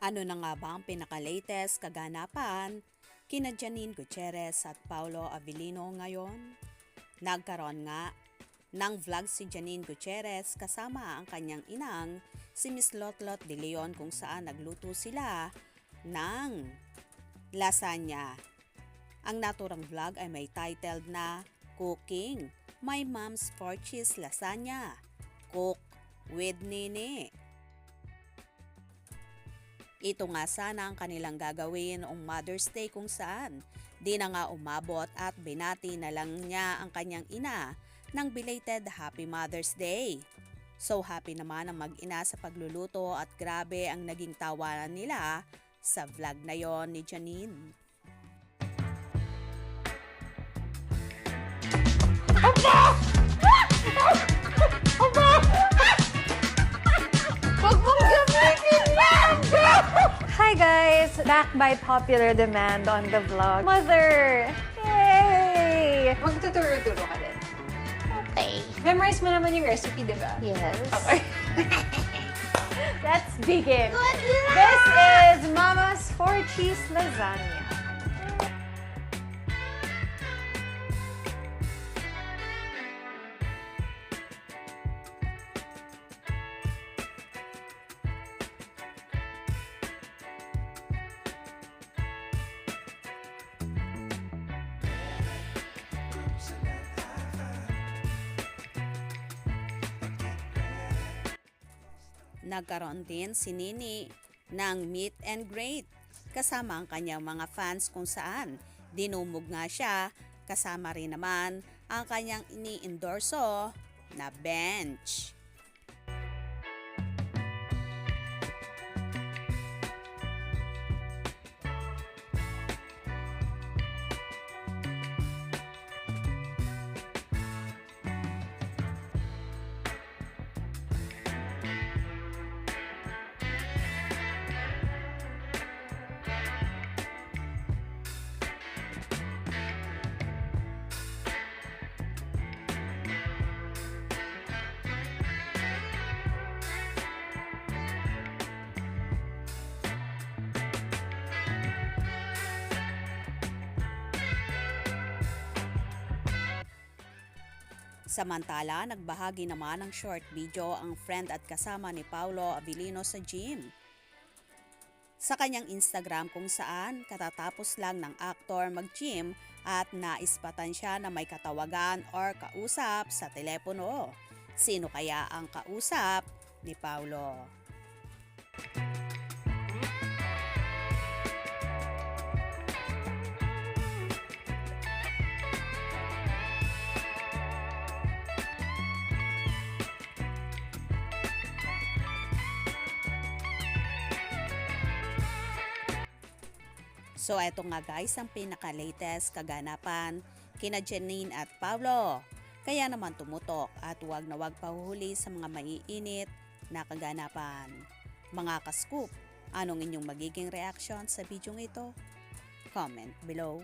Ano na nga ba ang pinaka-latest kaganapan kina Janine Gutierrez at Paulo Avellino ngayon? Nagkaroon nga ng vlog si Janine Gutierrez kasama ang kanyang inang si Miss Lotlot de Leon kung saan nagluto sila ng lasagna. Ang naturang vlog ay may titled na Cooking My Mom's 4-Cheese Lasagna, Cook with Nene. Ito nga sana ang kanilang gagawin noong Mother's Day kung saan di na nga umabot at binati na lang niya ang kanyang ina ng belated Happy Mother's Day. So happy naman ang mag-ina sa pagluluto at grabe ang naging tawanan nila sa vlog na yon ni Janine. Hi guys! Back by popular demand on the vlog. Mother! Yay! Magtuturo-turo ka din. Okay. Memorize mo naman yung recipe, di ba? Yes. Okay. Let's begin. This is Mama's 4-cheese lasagna. Nagkaroon din si Nini ng meet and greet kasama ang kanyang mga fans kung saan dinumog nga siya kasama rin naman ang kanyang ini-endorso na bench. Samantala, nagbahagi naman ng short video ang friend at kasama ni Paulo Avellino sa gym. Sa kanyang Instagram kung saan katatapos lang ng aktor mag-gym at naispatan siya na may katawagan or kausap sa telepono. Sino kaya ang kausap ni Paulo? So eto nga guys ang pinaka-latest kaganapan kina Janine at Paulo. Kaya naman tumutok at huwag na huwag pahuhuli sa mga maiinit na kaganapan. Mga ka-scoop, anong inyong magiging reaction sa video ito? Comment below.